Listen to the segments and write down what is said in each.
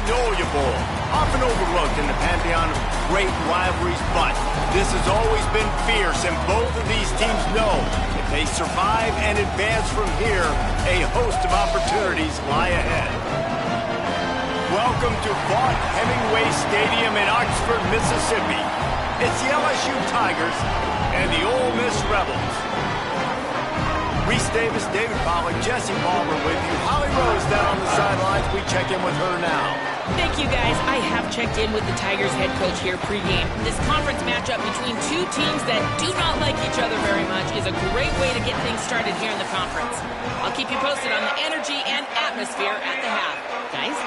Magnolia Bowl, often overlooked in the pantheon of great rivalries, but this has always been fierce, and both of these teams know if they survive and advance from here, a host of opportunities lie ahead. Welcome to Vaught Hemingway Stadium in Oxford, Mississippi. It's the LSU Tigers and the Ole Miss Rebels. Reese Davis, David Pollack, Jesse Palmer with you. Holly Rose down on the sidelines. We check in with her now. Thank you, guys. I have checked in with the Tigers head coach here pregame. This conference matchup between two teams that do not like each other very much is a great way to get things started here in the conference. I'll keep you posted on the energy and atmosphere at the half. Guys?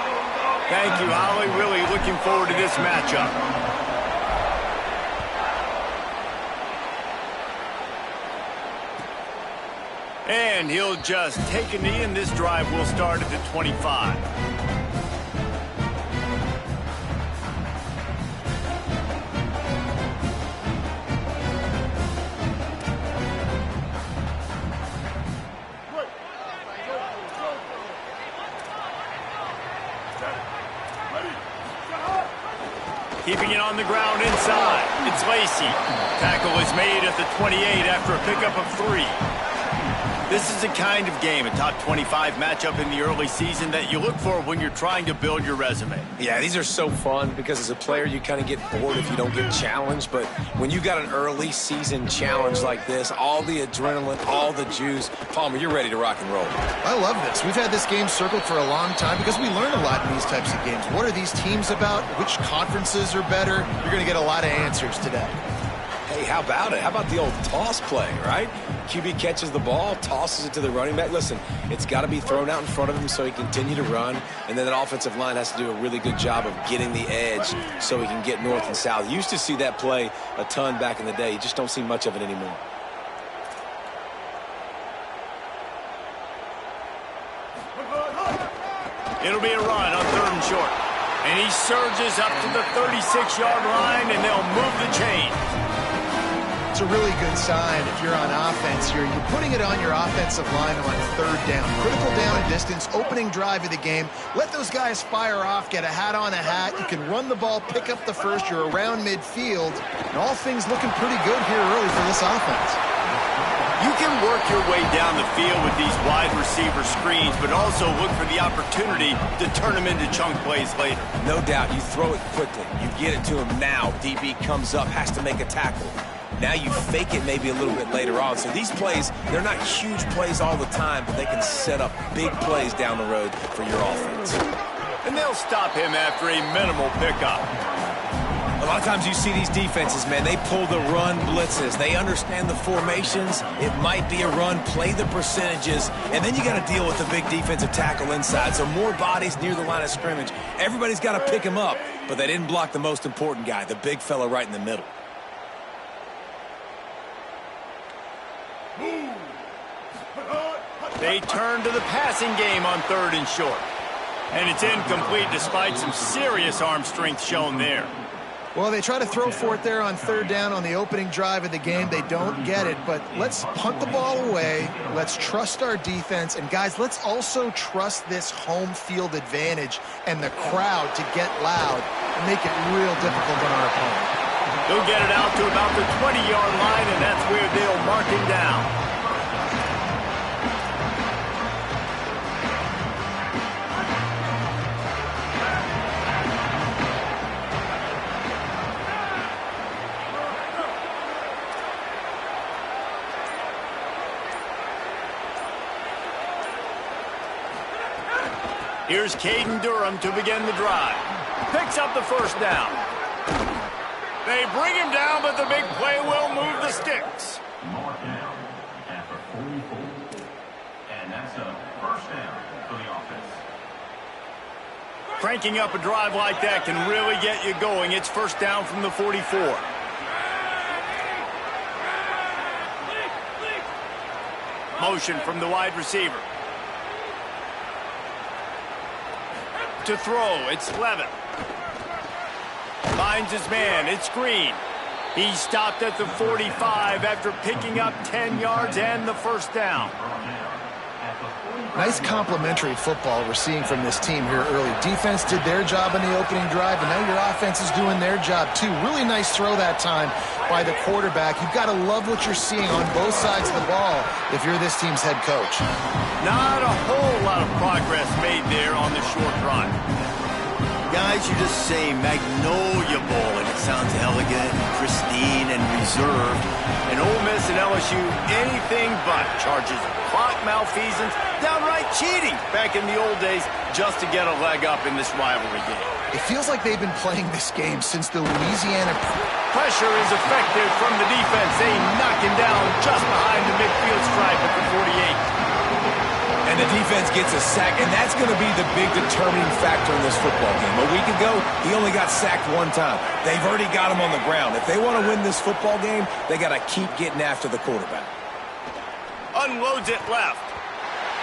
Thank you, Holly. Really looking forward to this matchup. And he'll just take a knee, and this drive will start at the 25. Keeping it on the ground inside. It's Lacey. Tackle is made at the 28 after a pickup of 3. This is the kind of game, a top 25 matchup in the early season, that you look for when you're trying to build your resume. Yeah, these are so fun because as a player you kind of get bored if you don't get challenged. But when you got an early season challenge like this, all the adrenaline, all the juice, Palmer, you're ready to rock and roll. I love this. We've had this game circled for a long time because we learn a lot in these types of games. What are these teams about? Which conferences are better? You're going to get a lot of answers today. Hey, how about it? How about the old toss play, right? QB catches the ball, tosses it to the running back. Listen, it's got to be thrown out in front of him so he can continue to run, and then that offensive line has to do a really good job of getting the edge so he can get north and south. You used to see that play a ton back in the day. You just don't see much of it anymore. It'll be a run on 3rd and short. And he surges up to the 36-yard line, and they'll move the chain. It's a really good sign if you're on offense here. You're putting it on your offensive line on 3rd down. Critical down and distance, opening drive of the game. Let those guys fire off, get a hat on a hat. You can run the ball, pick up the first. You're around midfield. And all things looking pretty good here early for this offense. You can work your way down the field with these wide receiver screens, but also look for the opportunity to turn them into chunk plays later. No doubt, you throw it quickly. You get it to him now. DB comes up, has to make a tackle. Now you fake it maybe a little bit later on. So these plays, they're not huge plays all the time, but they can set up big plays down the road for your offense. And they'll stop him after a minimal pickup. A lot of times you see these defenses, man, they pull the run blitzes. They understand the formations. It might be a run, play the percentages, and then you got to deal with the big defensive tackle inside. So more bodies near the line of scrimmage. Everybody's got to pick him up, but they didn't block the most important guy, the big fella right in the middle. They turn to the passing game on 3rd and short. And it's incomplete despite some serious arm strength shown there. Well, they try to throw for it there on 3rd down on the opening drive of the game. They don't get it, but let's punt the ball away. Let's trust our defense. And, guys, let's also trust this home field advantage and the crowd to get loud and make it real difficult on our opponent. They'll get it out to about the 20-yard line, and that's where they'll mark him down. Here's Caden Durham to begin the drive. Picks up the 1st down. They bring him down, but the big play will move the sticks. Mark down after 44. And that's a 1st down for the offense. Cranking up a drive like that can really get you going. It's 1st down from the 44. Motion from the wide receiver. To throw, it's Levin. Finds his man, it's Green. He stopped at the 45 after picking up 10 yards and the 1st down. Nice complementary football we're seeing from this team here early. Defense did their job in the opening drive, and now your offense is doing their job too. Really nice throw that time by the quarterback. You've got to love what you're seeing on both sides of the ball if you're this team's head coach. Not a whole lot of progress made there on the short run. Guys, you're just saying Magnolia Bowl, and it sounds elegant, and pristine, and reserved. And Ole Miss and LSU, anything but charges of clock malfeasance, downright cheating back in the old days just to get a leg up in this rivalry game. It feels like they've been playing this game since the Louisiana. Pressure is effective from the defense. They knock him down just behind the midfield stripe at the 48. And the defense gets a sack, and that's going to be the big determining factor in this football game. A week ago, he only got sacked one time. They've already got him on the ground. If they want to win this football game, they got to keep getting after the quarterback. Unloads it left.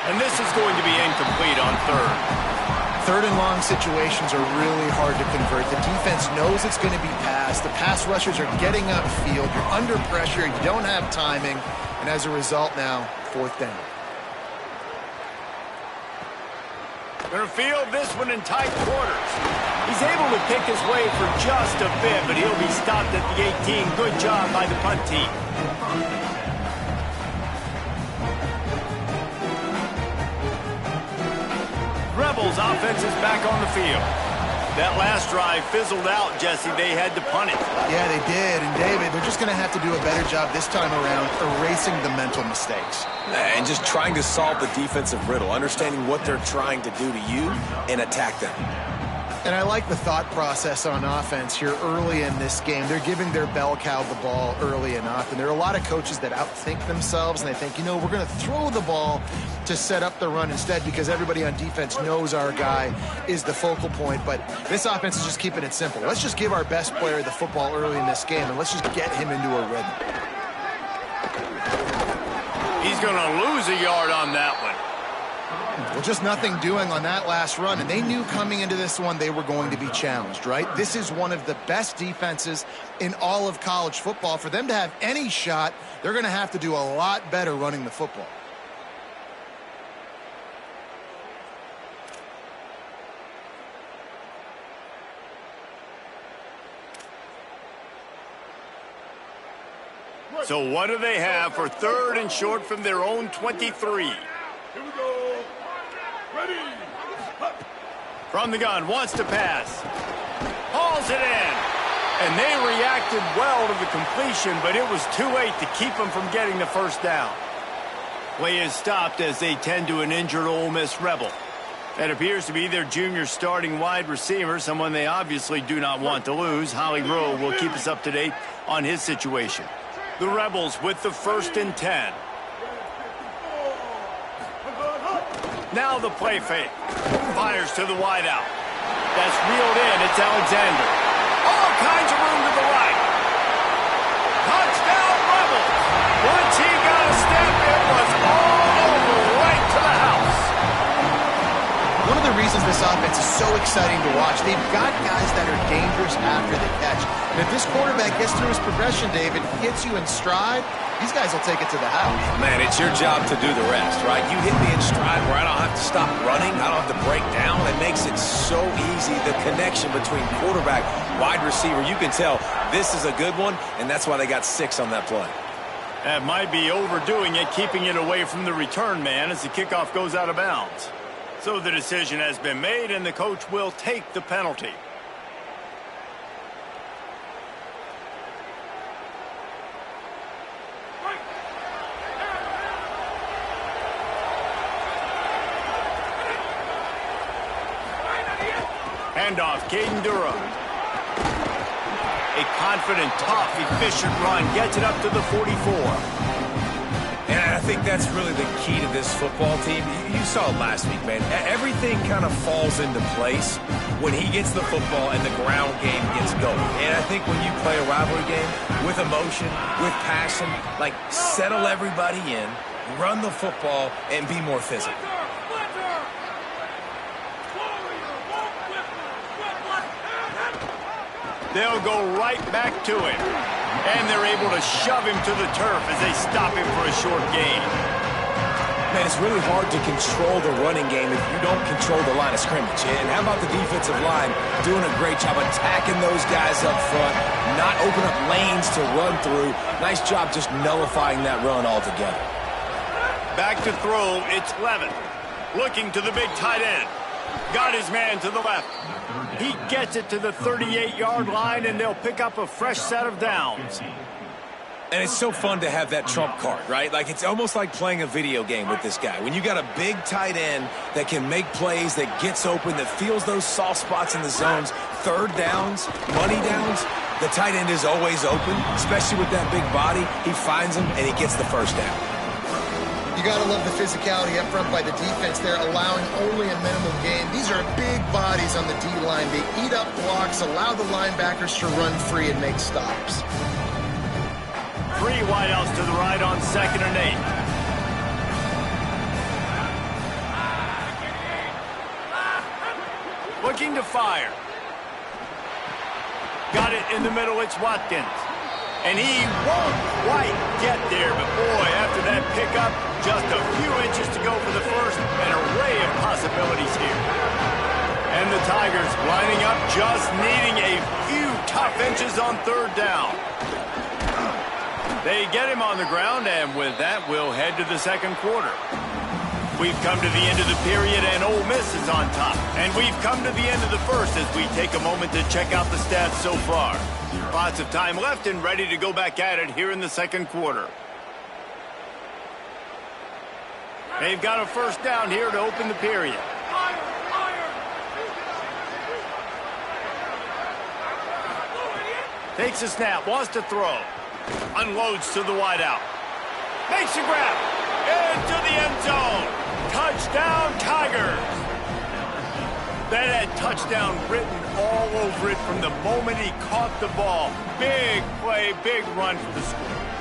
And this is going to be incomplete on third. Third and long situations are really hard to convert. The defense knows it's going to be passed. The pass rushers are getting upfield. You're under pressure. You don't have timing. And as a result now, fourth down. Going to field this one in tight quarters. He's able to pick his way for just a bit, but he'll be stopped at the 18. Good job by the punt team. Rebels offense is back on the field. That last drive fizzled out, Jesse. They had to punt it. Yeah, they did. And, David, they're just going to have to do a better job this time around erasing the mental mistakes. And just trying to solve the defensive riddle, understanding what they're trying to do to you and attack them. And I like the thought process on offense here early in this game. They're giving their bell cow the ball early enough. And there are a lot of coaches that outthink themselves, and they think, you know, we're going to throw the ball to set up the run instead because everybody on defense knows our guy is the focal point. But this offense is just keeping it simple. Let's just give our best player the football early in this game, and let's just get him into a rhythm. He's going to lose a yard on that one. Well, just nothing doing on that last run, and they knew coming into this one they were going to be challenged, right? This is one of the best defenses in all of college football. For them to have any shot, they're going to have to do a lot better running the football. So what do they have for third and short from their own 23? Here we go. Ready. From the gun, wants to pass. Hauls it in. And they reacted well to the completion, but it was too late to keep them from getting the first down. Play is stopped as they tend to an injured Ole Miss Rebel. That appears to be their junior starting wide receiver, someone they obviously do not want to lose. Holly Rowe will keep us up to date on his situation. The Rebels with the 1st and 10. Now the play fake. Fires to the wideout. That's reeled in. It's Alexander. All kinds of room to the right. Touchdown Rebels. Once he got a step, it was all over right to the house. One of the reasons this offense is so exciting to watch, they've got guys that are dangerous after the catch. And if this quarterback gets through his progression, David, gets you in stride, these guys will take it to the house. Man, it's your job to do the rest, right? You hit me in stride where I don't have to stop running. I don't have to break down. It makes it so easy, the connection between quarterback, wide receiver. You can tell this is a good one, and that's why they got 6 on that play. That might be overdoing it, keeping it away from the return man as the kickoff goes out of bounds. So the decision has been made, and the coach will take the penalty. Handoff, Caden Durham. A confident, tough, efficient run gets it up to the 44. And I think that's really the key to this football team. You saw it last week, man. Everything kind of falls into place when he gets the football and the ground game gets going. And I think when you play a rivalry game with emotion, with passion, like settle everybody in, run the football, and be more physical. They'll go right back to him. And they're able to shove him to the turf as they stop him for a short gain. Man, it's really hard to control the running game if you don't control the line of scrimmage. And how about the defensive line doing a great job attacking those guys up front, not open up lanes to run through. Nice job just nullifying that run altogether. Back to throw, it's Levin. Looking to the big tight end. Got his man to the left. He gets it to the 38-yard line, and they'll pick up a fresh set of downs. And it's so fun to have that trump card, right? Like, it's almost like playing a video game with this guy. When you got a big tight end that can make plays, that gets open, that feels those soft spots in the zones, third downs, money downs, the tight end is always open, especially with that big body. He finds them, and he gets the first down. You got to love the physicality up front by the defense there, allowing only a minimum gain. These are big bodies on the D-line. They eat up blocks, allow the linebackers to run free and make stops. 3 wideouts to the right on 2nd and 8. Looking to fire. Got it in the middle, it's Watkins. And he won't quite get there, but boy, after that pickup, just a few inches to go for the first. An array of possibilities here. And the Tigers lining up, just needing a few tough inches on 3rd down. They get him on the ground, and with that, we'll head to the 2nd quarter. We've come to the end of the period, and Ole Miss is on top. And we've come to the end of the first as we take a moment to check out the stats so far. Lots of time left and ready to go back at it here in the 2nd quarter. They've got a first down here to open the period. Takes a snap, wants to throw. Unloads to the wideout. Makes a grab. Into the end zone. Touchdown, Tigers. That had touchdown written all over it from the moment he caught the ball. Big play, big run for the score.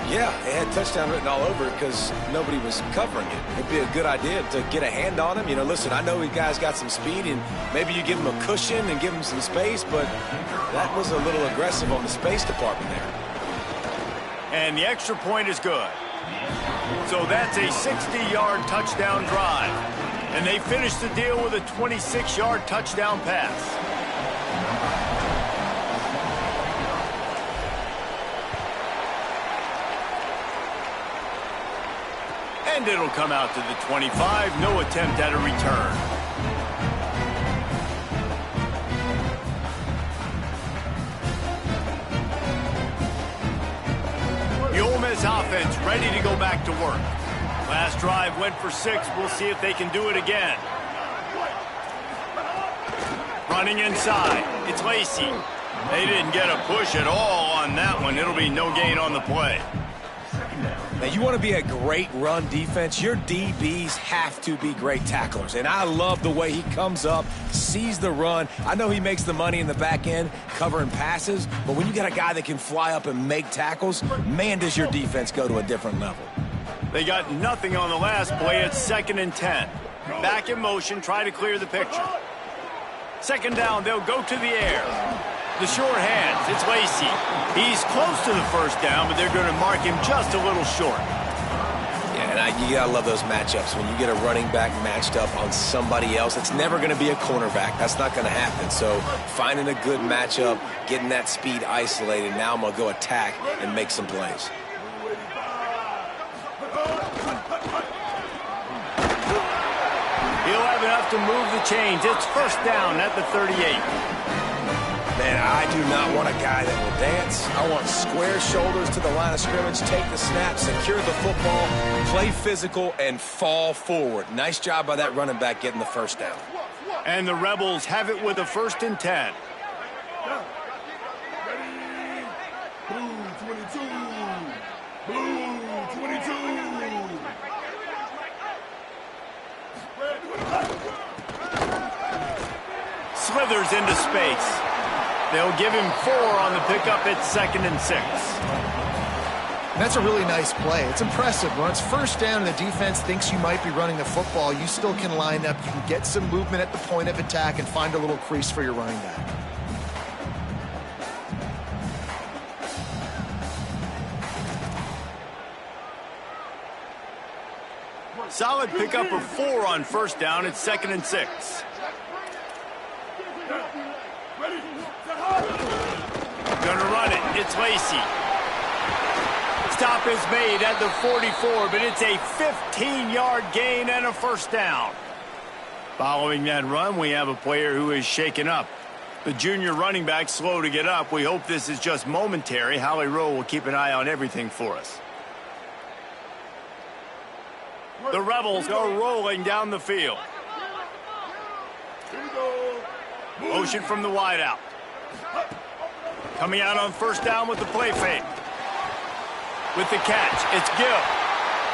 Yeah, it had touchdown written all over it because nobody was covering it. It'd be a good idea to get a hand on him. You know, listen, I know you guys got some speed, and maybe you give him a cushion and give him some space, but that was a little aggressive on the space department there. And the extra point is good. So that's a 60-yard touchdown drive. And they finish the deal with a 26-yard touchdown pass. And it'll come out to the 25. No attempt at a return. The Ole Miss offense ready to go back to work. Last drive went for 6. We'll see if they can do it again. Running inside. It's Lacey. They didn't get a push at all on that one. It'll be no gain on the play. Now, you want to be a great run defense, your DBs have to be great tacklers. And I love the way he comes up, sees the run. I know he makes the money in the back end covering passes, but when you got a guy that can fly up and make tackles, man, does your defense go to a different level. They got nothing on the last play. It's 2nd and 10. Back in motion, try to clear the picture. 2nd down, they'll go to the air. The short hands, it's Lacey. He's close to the first down, but they're going to mark him just a little short. Yeah, and you got to love those matchups. When you get a running back matched up on somebody else, it's never going to be a cornerback. That's not going to happen. So finding a good matchup, getting that speed isolated, now I'm going to go attack and make some plays. He'll have enough to move the chains. It's first down at the 38. Man, I do not want a guy that will dance. I want square shoulders to the line of scrimmage, take the snap, secure the football, play physical, and fall forward. Nice job by that running back getting the first down. And the Rebels have it with a 1st and 10. Blue 22. Blue 22. Slithers into space. They'll give him 4 on the pickup at 2nd and 6. And that's a really nice play. It's impressive. When it's first down and the defense thinks you might be running the football, you still can line up. You can get some movement at the point of attack and find a little crease for your running back. Solid pickup of 4 on first down. It's 2nd and 6. Gonna run it. It's Lacey. Stop is made at the 44, but it's a 15-yard gain and a first down. Following that run, we have a player who is shaken up. The junior running back slow to get up. We hope this is just momentary. Holly Rowe will keep an eye on everything for us. The Rebels are rolling down the field. Motion from the wideout. Coming out on first down with the play fake. With the catch, it's Gill.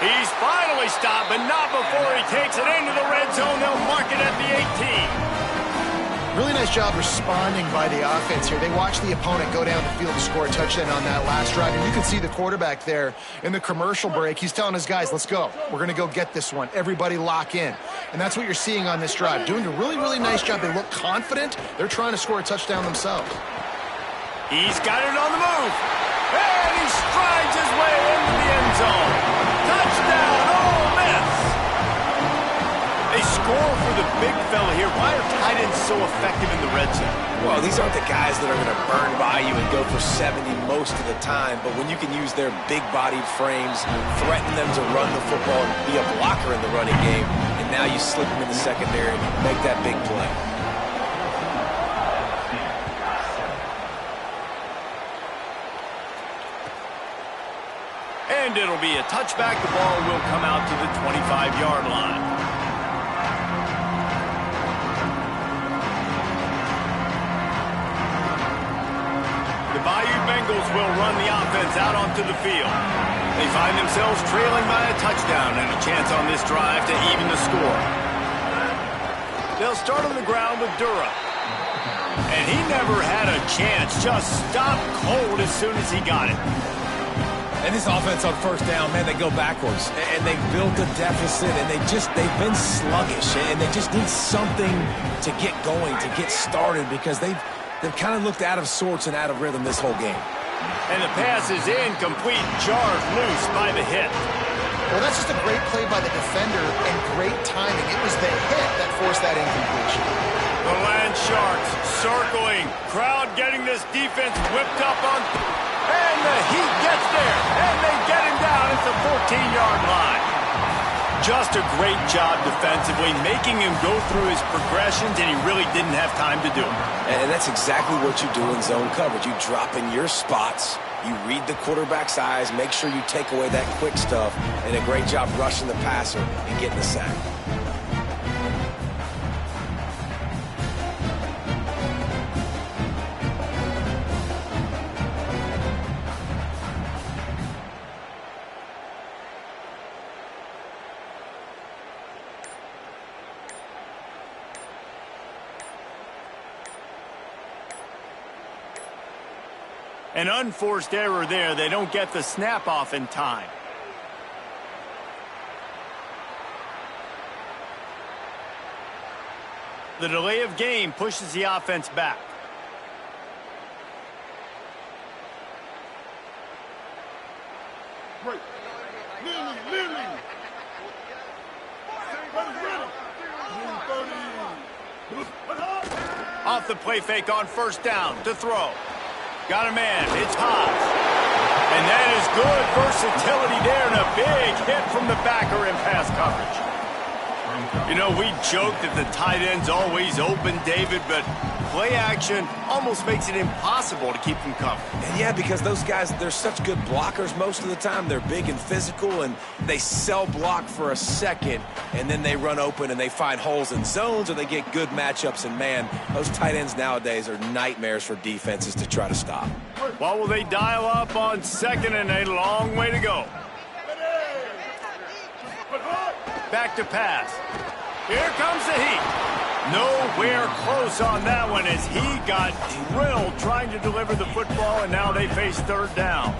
He's finally stopped, but not before he takes it into the red zone. They'll mark it at the 18. Really nice job responding by the offense here. They watched the opponent go down the field to score a touchdown on that last drive, and you can see the quarterback there in the commercial break. He's telling his guys, let's go. We're going to go get this one. Everybody lock in. And that's what you're seeing on this drive. Doing a really, really nice job. They look confident. They're trying to score a touchdown themselves. He's got it on the move. And he strides his way into the end zone. Touchdown, Ole Miss. They score for the big fella here. Why are tight ends so effective in the red zone? Well, these aren't the guys that are going to burn by you and go for 70 most of the time, but when you can use their big-bodied frames, threaten them to run the football and be a blocker in the running game, and now you slip them in the secondary and make that big play. And it'll be a touchback. The ball will come out to the 25-yard line. The Bayou Bengals will run the offense out onto the field. They find themselves trailing by a touchdown and a chance on this drive to even the score. They'll start on the ground with Dura. And he never had a chance. Just stopped cold as soon as he got it. And this offense on first down, man, they go backwards. And they've built a deficit, and they've been sluggish. And they just need something to get going, to get started, because they've kind of looked out of sorts and out of rhythm this whole game. And the pass is incomplete, jarred loose by the hit. Well, that's just a great play by the defender and great timing. It was the hit that forced that incompletion. The Land Sharks circling. Crowd getting this defense whipped up on... And the Heat gets there. And they get him down at the 14-yard line. Just a great job defensively, making him go through his progressions, and he really didn't have time to do it. And that's exactly what you do in zone coverage. You drop in your spots, you read the quarterback's eyes, make sure you take away that quick stuff, and a great job rushing the passer and getting the sack. An unforced error there. They don't get the snap off in time. The delay of game pushes the offense back. Right. Lily. Off the play fake on first down to throw. Got a man. It's Hobbs. And that is good versatility there and a big hit from the backer in pass coverage. You know, we joke that the tight end's always open, David, but play action almost makes it impossible to keep them covered. And yeah, because those guys, they're such good blockers most of the time. They're big and physical, and they cell block for a second, and then they run open and they find holes in zones, or they get good matchups. And, man, those tight ends nowadays are nightmares for defenses to try to stop. What will they dial up on second and a long way to go? Back to pass. Here comes the Heat. Nowhere close on that one as he got drilled trying to deliver the football, and now they face third down.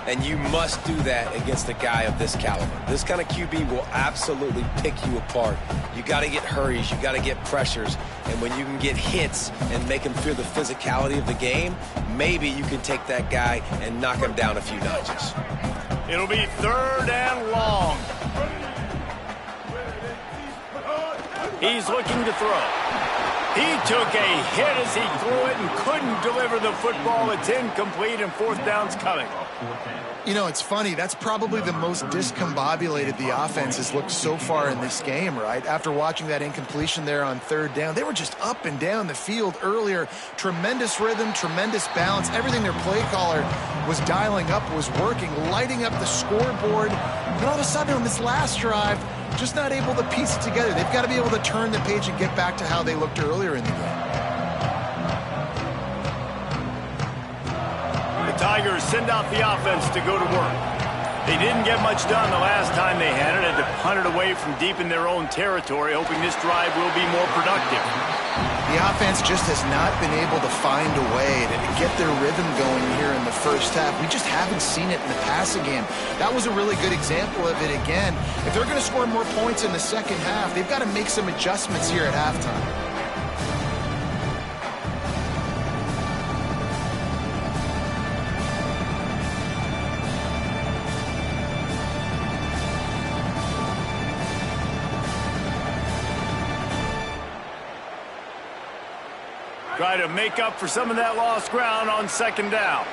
And you must do that against a guy of this caliber. This kind of QB will absolutely pick you apart. You got to get hurries. You got to get pressures. And when you can get hits and make him feel the physicality of the game, maybe you can take that guy and knock him down a few notches. It'll be third and long. He's looking to throw. He took a hit as he threw it and couldn't deliver the football. It's incomplete, and fourth down's coming. You know, it's funny. That's probably the most discombobulated the offense has looked so far in this game, right? After watching that incompletion there on third down, they were just up and down the field earlier. Tremendous rhythm, tremendous balance. Everything their play caller was dialing up was working, lighting up the scoreboard. And all of a sudden on this last drive, just not able to piece it together. They've got to be able to turn the page and get back to how they looked earlier in the game. The Tigers send out the offense to go to work. They didn't get much done the last time they had it to punt it away from deep in their own territory, hoping this drive will be more productive. The offense just has not been able to find a way to get their rhythm going here in the first half. We just haven't seen it in the passing game. That was a really good example of it again. If they're going to score more points in the second half, they've got to make some adjustments here at halftime. Try to make up for some of that lost ground on second down.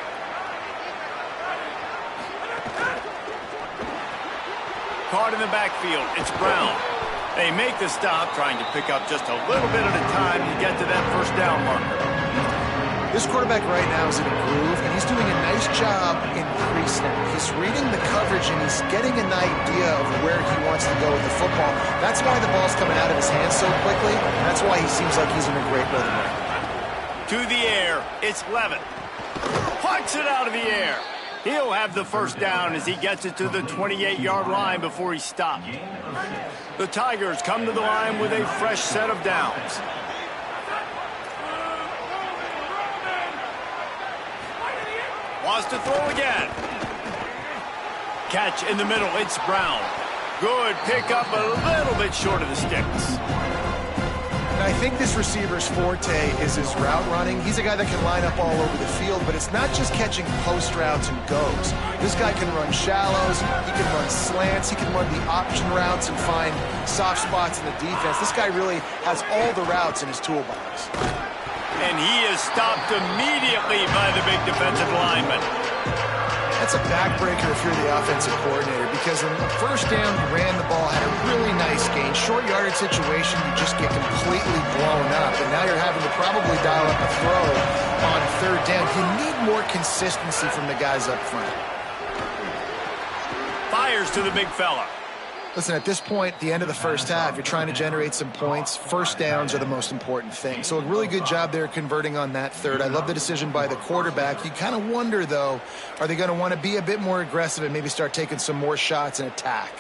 Caught in the backfield. It's Brown. They make the stop, trying to pick up just a little bit at a time to get to that first down marker. This quarterback right now is in a groove, and he's doing a nice job in pre-snap. He's reading the coverage, and he's getting an idea of where he wants to go with the football. That's why the ball's coming out of his hands so quickly, and that's why he seems like he's in a great rhythm right now. To the air, it's Levin. Punts it out of the air. He'll have the first down as he gets it to the 28-yard line before he's stopped. The Tigers come to the line with a fresh set of downs. Wants to throw again. Catch in the middle, it's Brown. Good pickup, a little bit short of the sticks. I think this receiver's forte is his route running. He's a guy that can line up all over the field, but it's not just catching post routes and goes. This guy can run shallows, he can run slants, he can run the option routes and find soft spots in the defense. This guy really has all the routes in his toolbox. And he is stopped immediately by the big defensive lineman. That's a backbreaker if you're the offensive coordinator, because in the first down, you ran the ball, had a really nice gain. Short yardage situation, you just get completely blown up. And now you're having to probably dial up a throw on third down. You need more consistency from the guys up front. Fires to the big fella. Listen, at this point, the end of the first half, you're trying to generate some points. First downs are the most important thing. So a really good job there converting on that third. I love the decision by the quarterback. You kind of wonder, though, are they going to want to be a bit more aggressive and maybe start taking some more shots and attack?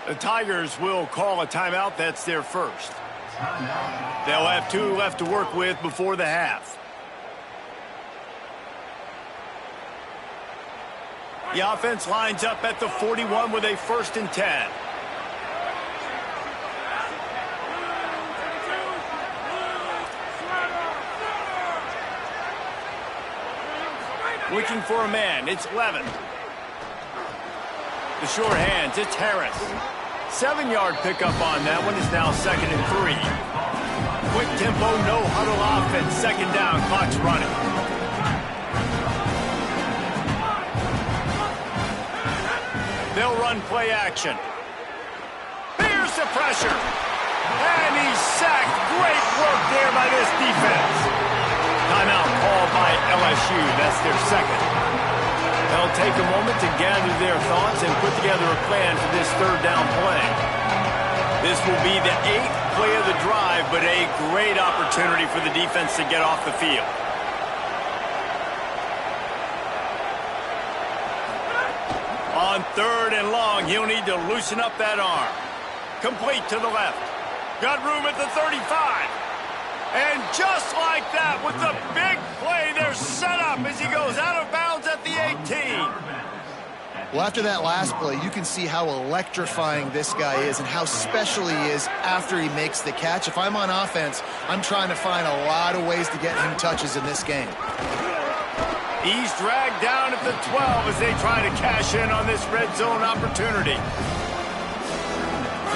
The Tigers will call a timeout. That's their first. They'll have 2 left to work with before the half. The offense lines up at the 41 with a 1st and 10. Looking for a man, it's Levin. The short hands, it's Harris. 7-yard pickup on that one is now 2nd and 3. quick tempo, no huddle offense. Second down, clock's running. They'll run play action. Here's the pressure. And he's sacked. Great work there by this defense. Timeout called by LSU. That's their second. They'll take a moment to gather their thoughts and put together a plan for this third down play. This will be the 8th play of the drive, but a great opportunity for the defense to get off the field. On third and long, he'll need to loosen up that arm. Complete to the left. Got room at the 35. And just like that, with the big play, they're set up as he goes out of bounds at the 18. Well, after that last play, you can see how electrifying this guy is and how special he is after he makes the catch. If I'm on offense, I'm trying to find a lot of ways to get him touches in this game. He's dragged down at the 12 as they try to cash in on this red zone opportunity.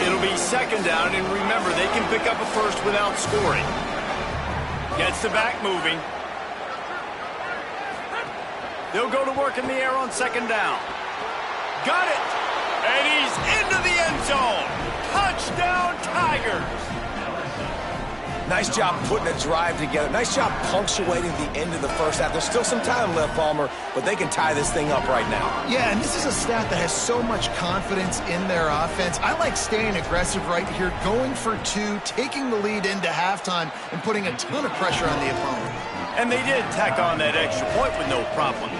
It'll be second down, and remember, they can pick up a first without scoring. Gets the back moving. They'll go to work in the air on second down. Got it! And he's into the end zone. Touchdown, Tigers! Nice job putting a drive together. Nice job punctuating the end of the first half. There's still some time left, Palmer, but they can tie this thing up right now. Yeah, and this is a staff that has so much confidence in their offense. I like staying aggressive right here, going for 2, taking the lead into halftime, and putting a ton of pressure on the opponent. And they did tack on that extra point with no problem.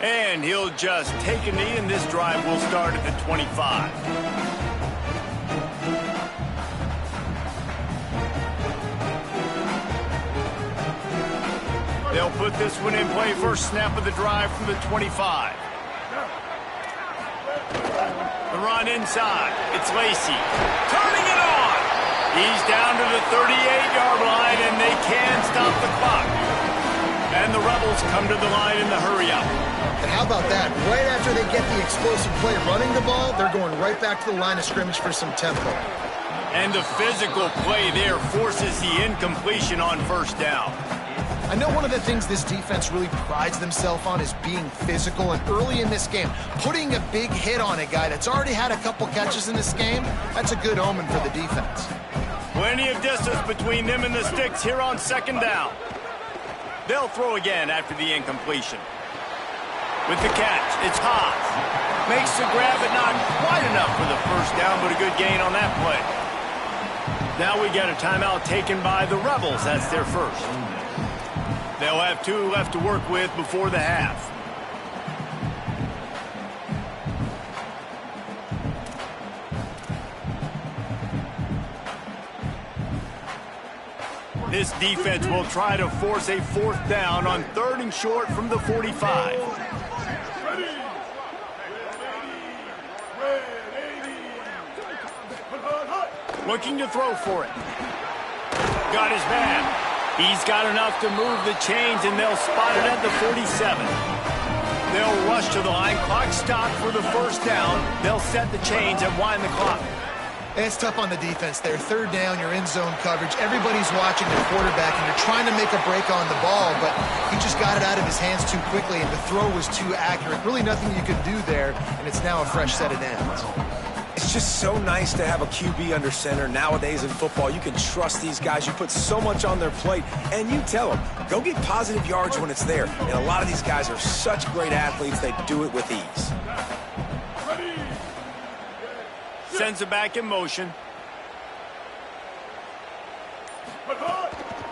And he'll just take a knee, and this drive will start at the 25. They'll put this one in play first snap of the drive from the 25. The run inside. It's Lacey. Turning it on. He's down to the 38-yard line, and they can stop the clock. And the Rebels come to the line in the hurry-up. And how about that? Right after they get the explosive play running the ball, they're going right back to the line of scrimmage for some tempo. And the physical play there forces the incompletion on first down. I know one of the things this defense really prides themselves on is being physical, and early in this game, putting a big hit on a guy that's already had a couple catches in this game, that's a good omen for the defense. Plenty of distance between them and the sticks here on second down. They'll throw again after the incompletion. With the catch, it's Haas. Makes the grab, but not quite enough for the first down, but a good gain on that play. Now we get a timeout taken by the Rebels. That's their first. They'll have 2 left to work with before the half. This defense will try to force a fourth down on 3rd and short from the 45. Looking to throw for it. Got his man. He's got enough to move the chains, and they'll spot it at the 47. They'll rush to the line. Clock stopped for the first down. They'll set the chains and wind the clock. It's tough on the defense there. 3rd down, you're in zone coverage. Everybody's watching the quarterback, and you're trying to make a break on the ball, but he just got it out of his hands too quickly, and the throw was too accurate. Really nothing you could do there, and it's now a fresh set of downs. It's just so nice to have a QB under center. Nowadays in football, you can trust these guys. You put so much on their plate, and you tell them, go get positive yards when it's there. And a lot of these guys are such great athletes, they do it with ease. Sends it back in motion.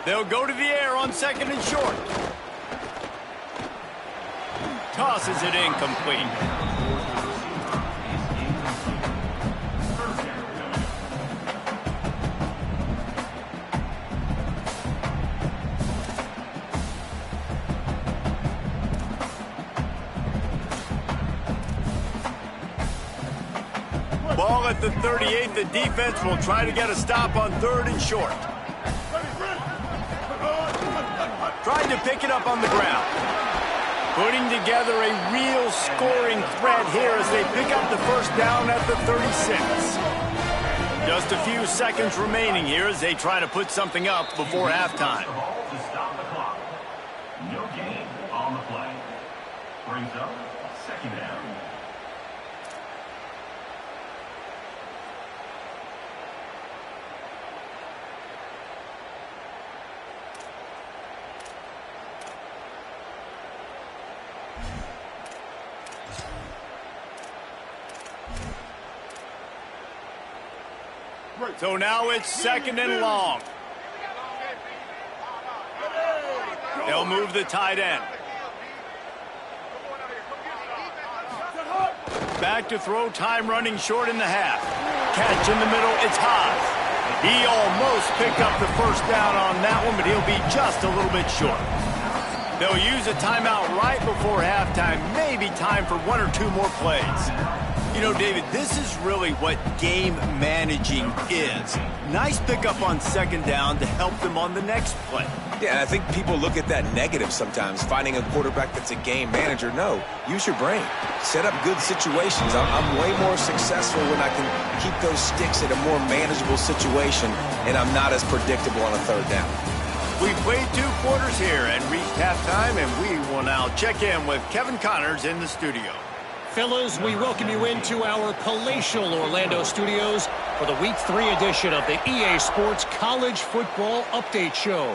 They'll go to the air on 2nd and short. Tosses it incomplete. Ball at the 38. The defense will try to get a stop on 3rd and short. Trying to pick it up on the ground. Putting together a real scoring threat here as they pick up the first down at the 36. Just a few seconds remaining here as they try to put something up before halftime. The ball to stop the clock. No gain on the play. Brings up second down. So now it's second and long. They'll move the tight end. Back to throw, time running short in the half. Catch in the middle, it's Haas. He almost picked up the first down on that one, but he'll be just a little bit short. They'll use a timeout right before halftime. Maybe time for one or two more plays. You know, David, this is really what game managing is. Nice pickup on second down to help them on the next play. Yeah, and I think people look at that negative sometimes, finding a quarterback that's a game manager. No, use your brain. Set up good situations. I'm way more successful when I can keep those sticks in a more manageable situation, and I'm not as predictable on a third down. We played 2 quarters here and reached halftime, and we will now check in with Kevin Connors in the studio. Fellas, we welcome you into our palatial Orlando studios for the Week 3 edition of the EA Sports College Football Update Show.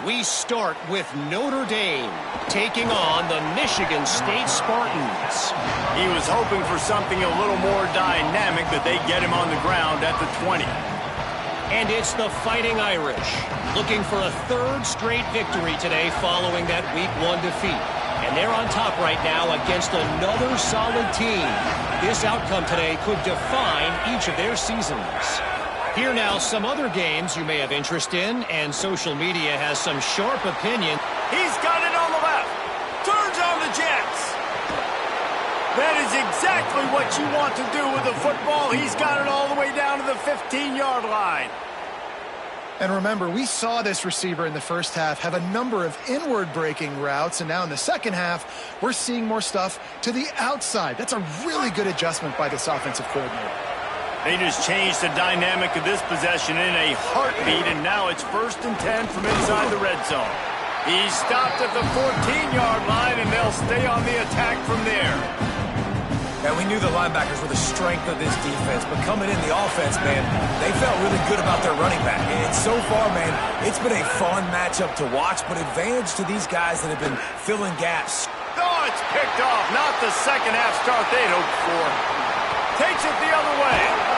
We start with Notre Dame taking on the Michigan State Spartans. He was hoping for something a little more dynamic, but they get him on the ground at the 20. And it's the Fighting Irish, looking for a 3rd straight victory today following that Week 1 defeat. And they're on top right now against another solid team. This outcome today could define each of their seasons. Here now some other games you may have interest in, and social media has some sharp opinion. He's got it on the left. Turns on the Jets. That is exactly what you want to do with the football. He's got it all the way down to the 15-yard line. And remember, we saw this receiver in the first half have a number of inward-breaking routes, and now in the second half, we're seeing more stuff to the outside. That's a really good adjustment by this offensive coordinator. They just changed the dynamic of this possession in a heartbeat, and now it's 1st and 10 from inside the red zone. He's stopped at the 14-yard line, and they'll stay on the attack from there. And we knew the linebackers were the strength of this defense, but coming in the offense, man, they felt really good about their running back. And so far, man, it's been a fun matchup to watch, but advantage to these guys that have been filling gaps. Oh, it's picked off. Not the second half start they'd hoped for. Takes it the other way.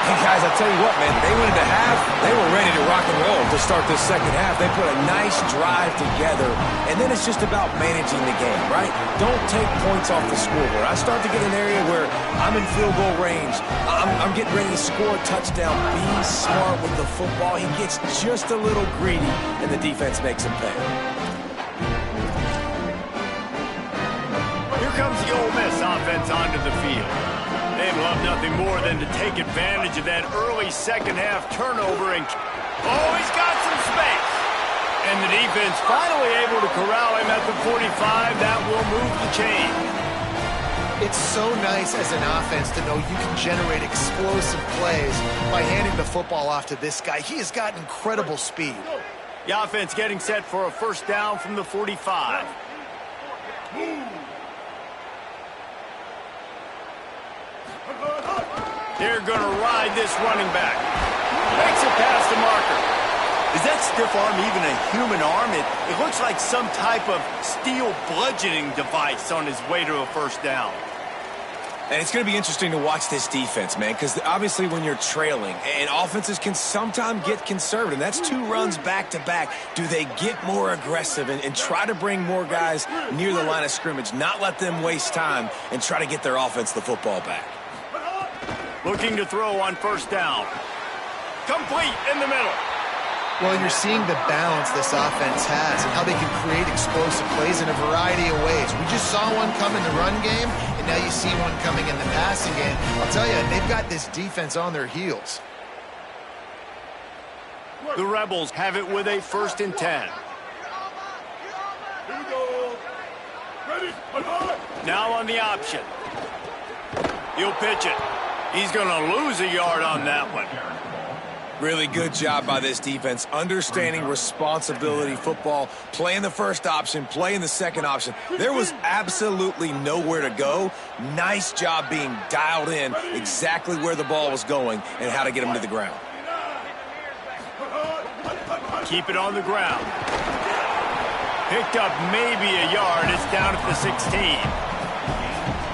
Hey, guys, I tell you what, man, they went into half. They were ready to rock and roll to start this second half. They put a nice drive together, and then it's just about managing the game, right? Don't take points off the scoreboard. I start to get an area where I'm in field goal range. I'm getting ready to score a touchdown. Be smart with the football. He gets just a little greedy, and the defense makes him pay. Here comes the Ole Miss offense onto the field. They'd love nothing more than to take advantage of that early second half turnover. And oh, he's got some space. And the defense finally able to corral him at the 45. That will move the chain. It's so nice as an offense to know you can generate explosive plays by handing the football off to this guy. He has got incredible speed. The offense getting set for a 1st down from the 45. They're going to ride this running back. Makes it past the marker. Is that stiff arm even a human arm? It looks like some type of steel bludgeoning device on his way to a 1st down. And it's going to be interesting to watch this defense, man, because obviously when you're trailing, and offenses can sometimes get conservative. That's 2 runs back-to-back. Do they get more aggressive and try to bring more guys near the line of scrimmage, not let them waste time, and try to get their offense the football back? Looking to throw on 1st down. Complete in the middle. Well, you're seeing the balance this offense has and how they can create explosive plays in a variety of ways. We just saw one come in the run game, and now you see one coming in the passing game. I'll tell you, they've got this defense on their heels. The Rebels have it with a 1st and 10. Now on the option. He'll pitch it. He's going to lose a yard on that one. Really good job by this defense, understanding responsibility football, playing the first option, playing the second option. There was absolutely nowhere to go. Nice job being dialed in exactly where the ball was going and how to get him to the ground. Keep it on the ground. Picked up maybe a yard. It's down at the 16.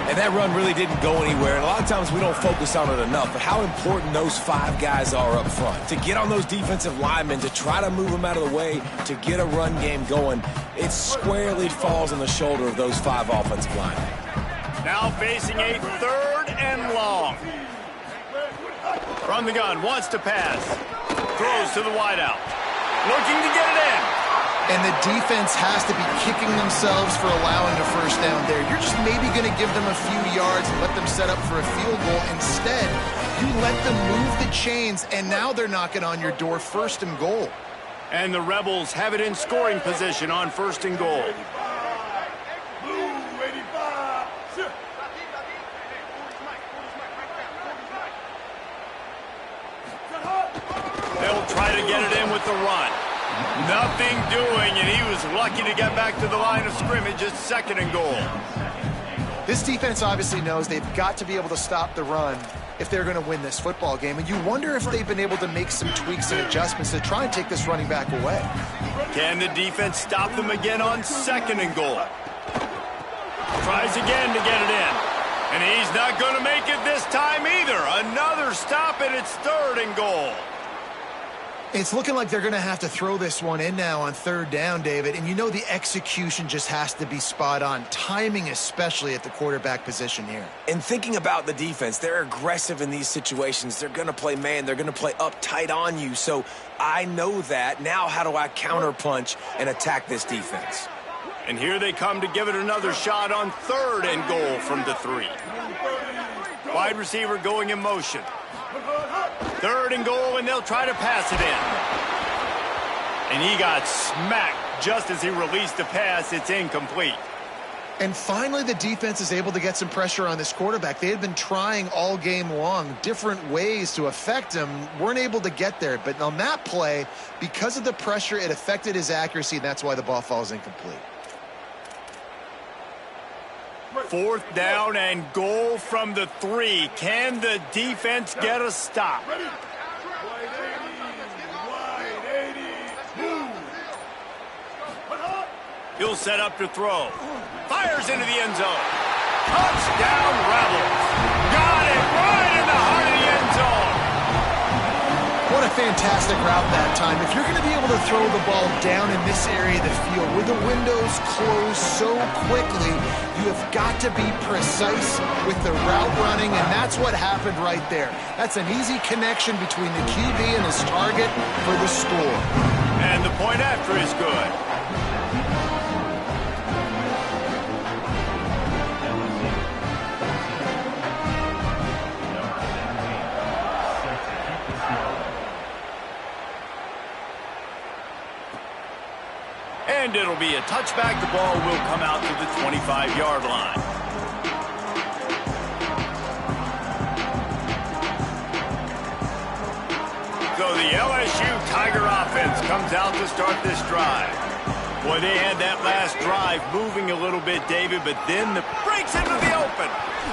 And that run really didn't go anywhere. And a lot of times we don't focus on it enough, but how important those 5 guys are up front. To get on those defensive linemen, to try to move them out of the way, to get a run game going, it squarely falls on the shoulder of those 5 offensive linemen. Now facing a 3rd and long. From the gun, wants to pass. Throws to the wideout. Looking to get it in. And the defense has to be kicking themselves for allowing a first down there. You're just maybe going to give them a few yards and let them set up for a field goal. Instead, you let them move the chains, and now they're knocking on your door 1st and goal. And the Rebels have it in scoring position on 1st and goal. They'll try to get it in with the run. Nothing doing, and he was lucky to get back to the line of scrimmage at 2nd and goal. This defense obviously knows they've got to be able to stop the run if they're going to win this football game. And you wonder if they've been able to make some tweaks and adjustments to try and take this running back away. Can the defense stop them again on 2nd and goal? Tries again to get it in. And he's not going to make it this time either. Another stop, and it's 3rd and goal. It's looking like they're going to have to throw this one in now on 3rd down, David. And you know the execution just has to be spot on. Timing especially at the quarterback position here. And thinking about the defense, they're aggressive in these situations. They're going to play man. They're going to play up tight on you. So I know that. Now how do I counterpunch and attack this defense? And here they come to give it another shot on 3rd and goal from the 3. Wide receiver going in motion. 3rd and goal, and they'll try to pass it in. And he got smacked just as he released the pass. It's incomplete. And finally, the defense is able to get some pressure on this quarterback. They had been trying all game long, different ways to affect him, weren't able to get there. But on that play, because of the pressure, it affected his accuracy, and that's why the ball falls incomplete. 4th down and goal from the 3. Can the defense get a stop? He'll set up to throw. Fires into the end zone. Touchdown, Rebels. Got it right in the heart of the end zone. What a fantastic route that time. If you're going to be able to throw the ball down in this area of the field where the windows close so quickly, you have got to be precise with the route running, and that's what happened right there. That's an easy connection between the QB and his target for the score. And the point after is good. And it'll be a touchback. The ball will come out to the 25-yard line. So the LSU Tiger offense comes out to start this drive. Boy, they had that last drive moving a little bit, David, but then the breaks into the open.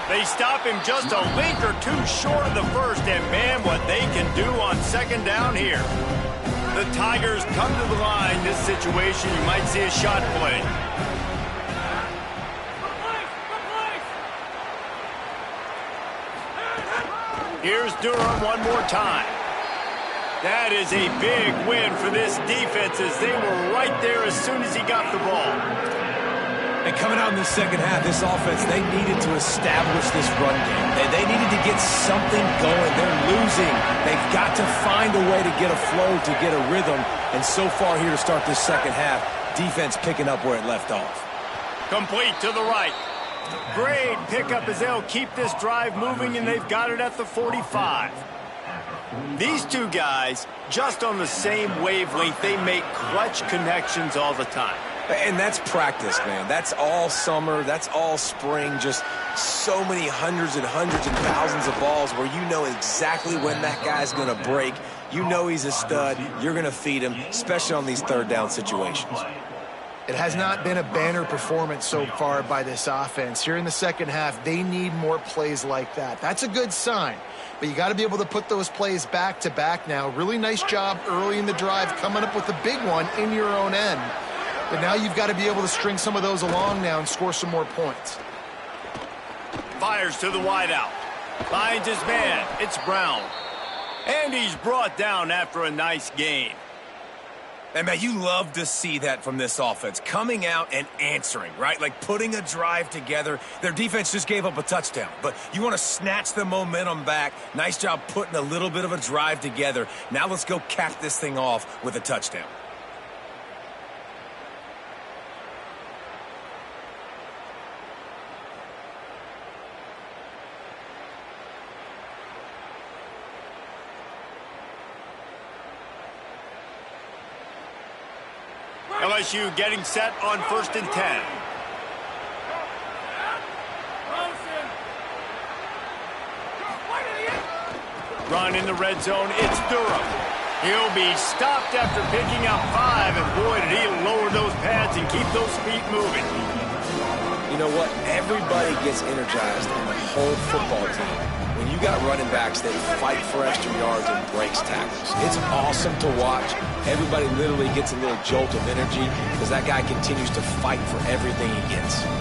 They stop him just a link or two short of the first, and man, what they can do on 2nd down here. The Tigers come to the line. This situation, you might see a shot play. Here's Durham one more time. That is a big win for this defense as they were right there as soon as he got the ball. And coming out in the second half, this offense, they needed to establish this run game. They needed to get something going. They're losing. They've got to find a way to get a flow, to get a rhythm. And so far here to start this second half, defense picking up where it left off. Complete to the right. Great pickup as they'll keep this drive moving, and they've got it at the 45. These two guys, just on the same wavelength, they make clutch connections all the time. And that's practice, man. That's all summer. That's all spring. Just so many hundreds and thousands of balls where you know exactly when that guy's going to break. You know he's a stud. You're going to feed him, especially on these third down situations. It has not been a banner performance so far by this offense. Here in the second half, they need more plays like that. That's a good sign. But you got to be able to put those plays back to back now. Really nice job early in the drive coming up with a big one in your own end. But now you've got to be able to string some of those along now and score some more points. Fires to the wideout. Finds his man. It's Brown. And he's brought down after a nice gain. And, man, you love to see that from this offense. Coming out and answering, right? Like putting a drive together. Their defense just gave up a touchdown. But you want to snatch the momentum back. Nice job putting a little bit of a drive together. Now let's go cap this thing off with a touchdown. LSU getting set on 1st and 10. Run in the red zone. It's Durham. He'll be stopped after picking up 5, and boy, did he lower those pads and keep those feet moving. You know what? Everybody gets energized in the whole football team when you got running backs that fight for extra yards and breaks tackles. It's awesome to watch. Everybody literally gets a little jolt of energy because that guy continues to fight for everything he gets.